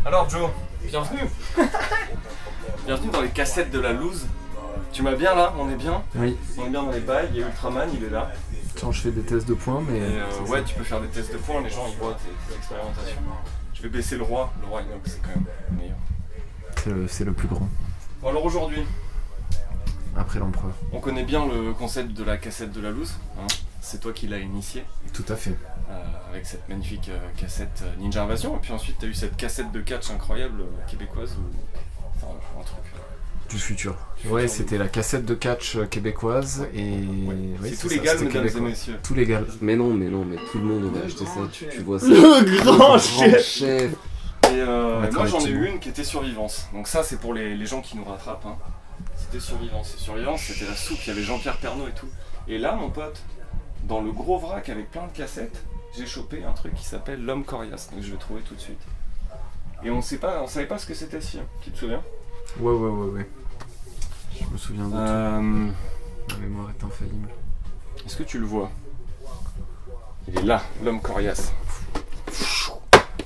Alors Joe, bienvenue. Bienvenue dans les cassettes de la loose. Tu m'as bien là, on est bien? Oui. On est bien dans les bails, il y a Ultraman, il est là. Quand je fais des tests de points, mais... ouais, tu peux faire des tests de points, les gens ils voient tes expérimentations. Je vais baisser le roi Inox c'est quand même le meilleur. C'est le plus grand. Bon alors aujourd'hui, après l'empereur. on connaît bien le concept de la cassette de la loose, hein. C'est toi qui l'as initié. Tout à fait. Avec cette magnifique cassette Ninja Invasion, et puis ensuite tu as eu cette cassette de catch incroyable québécoise, enfin un truc. Du futur. Ouais, c'était la cassette de catch québécoise et... Ouais. Oui, c'est tout légal, mesdames et messieurs. Tout légal. Mais non, mais tout le monde aurait acheté ça, tu vois ça. Le grand chef. Et moi j'en ai eu une qui était Survivance. Donc ça c'est pour les gens qui nous rattrapent. Hein. C'était Survivance. Et Survivance c'était la soupe, il y avait Jean-Pierre Pernaut et tout. Et là mon pote, dans le gros vrac avec plein de cassettes, j'ai chopé un truc qui s'appelle L'Homme Coriace. Donc je vais trouver tout de suite. Et on savait pas ce que c'était si, hein. Tu te souviens? Ouais. Je me souviens de tout. Ma mémoire est infaillible. Est-ce que tu le vois? Il est là, L'Homme Coriace.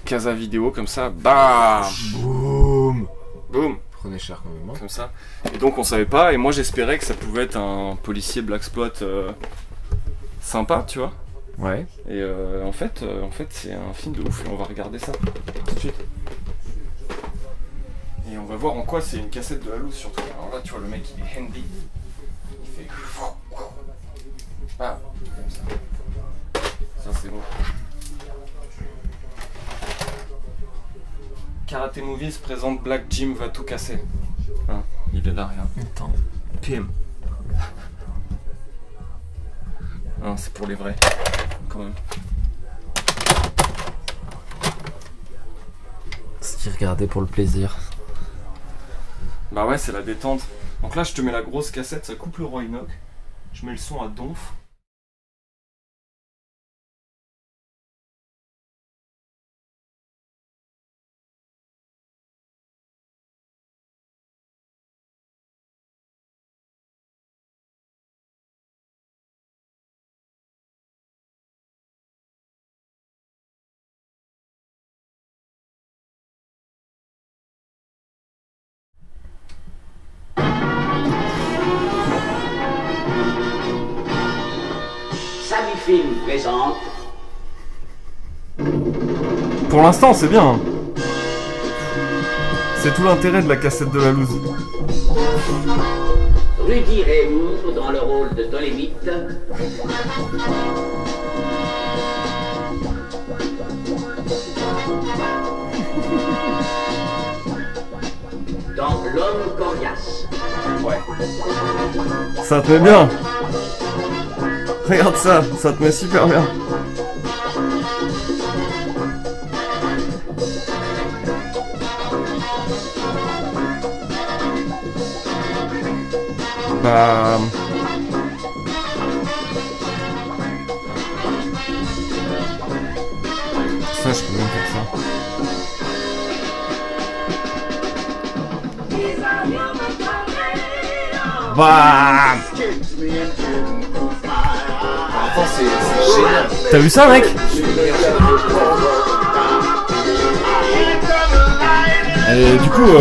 Casa vidéo comme ça, bam! Boum! Boum! Prenez cher quand même. Hein. Comme ça. Et donc on savait pas, et moi j'espérais que ça pouvait être un policier blaxploit sympa, tu vois. Ouais. Et en fait c'est un film de ouf, et on va regarder ça tout de suite. Et on va voir en quoi c'est une cassette de la loose surtout. Alors là tu vois le mec il est handy. Il fait... Ah, comme ça. Ça c'est beau. Karate Movies présente Black Jim va tout casser. Hein, il est là, rien. Attends. PM. Hein, c'est pour les vrais, quand même. Ce qui regardait pour le plaisir. Bah ouais, c'est la détente. Donc là, je te mets la grosse cassette, ça coupe le roi Inox. Je mets le son à donf. Film présente. Pour l'instant, c'est bien. Hein. C'est tout l'intérêt de la cassette de la loose. Rudy Raymond dans le rôle de Dolémite. Dans L'Homme Coriace. Ouais. Ça te met bien. Regarde ça, ça te met super bien. Bah... Ça, je peux même faire ça. Bam! C'est génial. T'as vu ça, mec? Et du coup,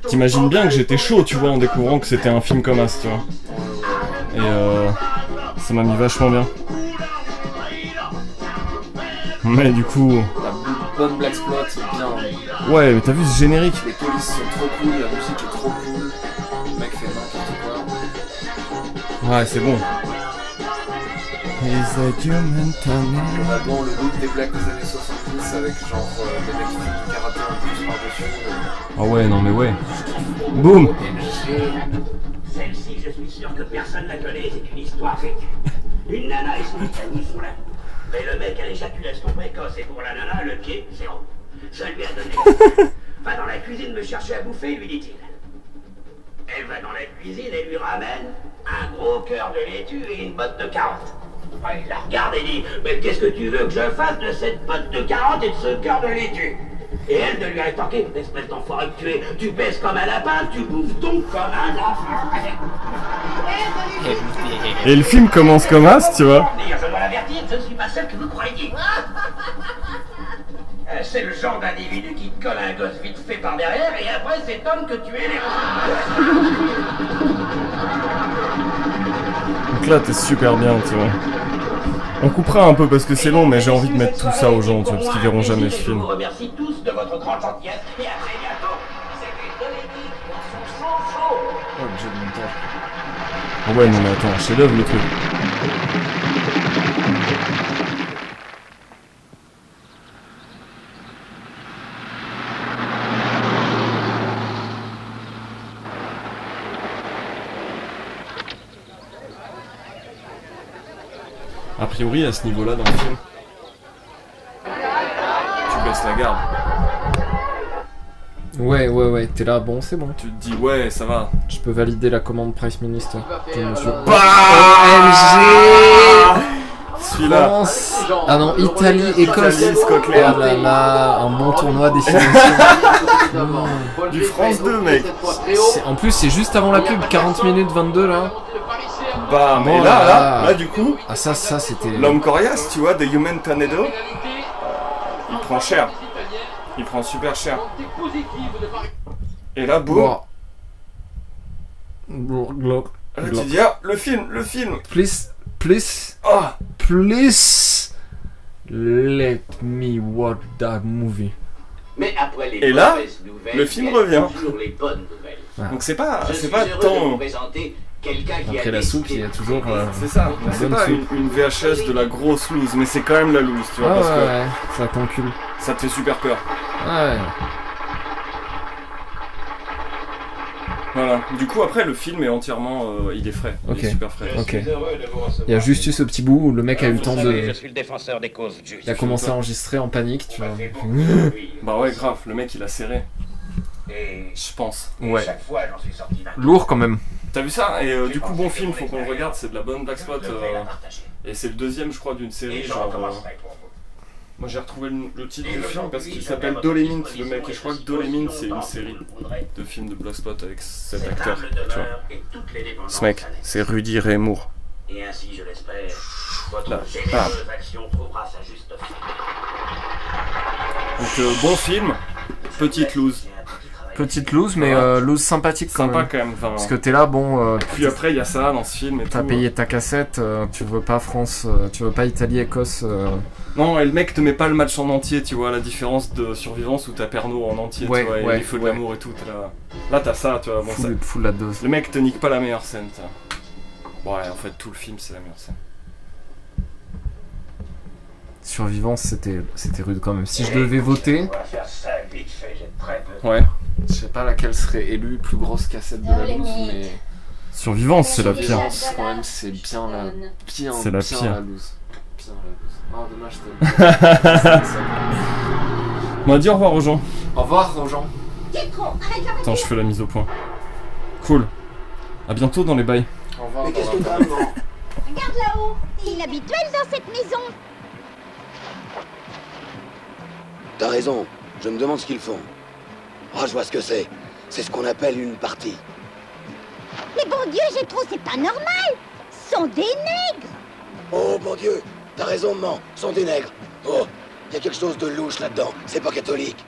t'imagines bien que j'étais chaud, tu vois, en découvrant que c'était un film comme As, tu vois. Et ça m'a mis vachement bien. Mais du coup... La bonne blaxploit, c'est bien. Ouais, mais t'as vu ce générique? Les polices sont trop cool, la musique est trop cool. Le mec fait n'importe quoi. Ouais, c'est bon. On a bon le look des blacks des années 70 avec genre des mecs qui font du karaté en plus par-dessus. Ah ouais, non mais ouais. Boum. Celle-ci, je suis sûr que personne la connaît, c'est une histoire vécue. Une nana et son ami sont là. Mais le mec a l'éjaculation précoce et pour la nana, le pied, zéro. Ça lui a donné. Va dans la cuisine me chercher à bouffer, lui dit-il. Elle va dans la cuisine et lui ramène un gros cœur de laitue et une botte de carottes. Il la regarde et dit, mais qu'est-ce que tu veux que je fasse de cette botte de carottes et de ce cœur de laitue? Et elle de lui rétorquer, espèce d'enfoiré que tu es, tu baisses comme un lapin, tu bouffes donc comme un lapin. Et le film commence comme as, tu vois. Je dois l'avertir, je ne suis pas celle que vous croyez. C'est le genre d'individu qui te colle un gosse vite fait par derrière et après s'étonne que tu es les... Donc là, t'es super bien, tu vois. On coupera un peu parce que c'est long, mais j'ai envie de mettre tout ça aux gens, tu vois, parce qu'ils verront jamais ce film. Je vous remercie tous de votre grande gentillesse et à très bientôt. C'était Dolémique pour son chaud. Oh, le jeu de montage. Oh ouais, non mais attends, chef-d'œuvre le truc. A priori, à ce niveau-là dans le film, tu baisses la garde. Ouais, t'es là, bon, c'est bon. Tu te dis, ouais, ça va. Je peux valider la commande Price Minister. Celui-là. France. Ah non, Italie, Écosse. Italie, Scotland. Oh là là, un bon tournoi destination. Du France 2, mec. En plus, c'est juste avant la pub, 40 minutes 22 là. Bah, mais Bon, là, du coup, Ah, ça c'était. l'homme coriace, tu vois, de Human Tornado, il prend cher. Il prend super cher. Et là, boum. Bon. Là, tu dis, ah, le film. Please, Ah, let me watch that movie. Mais après les Et là, mauvaises nouvelles, le film il y a revient. toujours les bonnes nouvelles. donc c'est pas Je suis tant... heureux de vous présenter quelqu'un qui Après a la soupe, il y a toujours. C'est ça, La c'est bonne pas soupe. une VHS de la grosse loose, mais c'est quand même la loose, tu vois, Ah parce ouais, ça t'encule. que ça te fait super peur. Ouais. Voilà, du coup après le film est entièrement, il est frais, Ok. il est super frais. Ok. Il y a juste eu ce petit bout où le mec a eu le temps de. Je suis le défenseur des causes justes. Il a commencé à enregistrer en panique, tu vois. Bah ouais, grave, le mec il a serré, Et je pense. Ouais. chaque fois, j'en suis sorti vainqueur. Lourd quand même. T'as vu ça? Et du coup bon film, faut qu'on le regarde, c'est de la bonne black spot, Je vais la partager. et c'est le deuxième je crois d'une série, Et je genre... recommencerai pour vous. Moi j'ai retrouvé le titre du film parce qu'il s'appelle Dolémint, le mec, et je crois que Dolémint c'est une série de films de black spot avec cet acteur, tu vois. Ce mec, c'est Rudy Ray Moore. Et ainsi, je l'espère, votre Là, généreuse action trouvera sa juste fin. Donc bon film, petite loose. Petite loose, mais loose sympathique quand Sympa même. quand même, enfin... Parce que t'es là, bon. Puis après il y a ça dans ce film et T'as tout. payé ta cassette, tu veux pas France, tu veux pas Italie-Écosse. Non, et le mec te met pas le match en entier, tu vois, la différence de Survivance où t'as Pernod en entier, Ouais, tu vois, et ouais, les feux de ouais. l'amour et tout, t'es là... Là t'as ça, tu vois, bon ça... Full la dose. Le mec te nique pas la meilleure scène, ça. Ouais, en fait tout le film c'est la meilleure scène. Survivance, c'était rude quand même. Si je devais voter, On va faire ça vite fait, j'ai très peu. Ouais. je sais pas laquelle serait élue plus grosse cassette de la loose, mais. Survivance, c'est la pire. Survivance, quand même, c'est bien la. C'est la bien pire. la loose. Bien la loose. Oh, dommage, t'as. On va dire au revoir aux gens. Au revoir aux gens. Attends, je fais la mise au point. Cool. À bientôt dans les bails. Au revoir. Mais qu'est-ce que t'as, maman? Regarde là-haut, c'est inhabituel dans cette maison. T'as raison, je me demande ce qu'ils font. Oh, je vois ce que c'est. C'est ce qu'on appelle une partie. Mais bon Dieu, j'ai trop, c'est pas normal. Ce sont des nègres. Oh, bon Dieu, t'as raison, maman, sont des nègres. Oh, y a quelque chose de louche là-dedans, c'est pas catholique.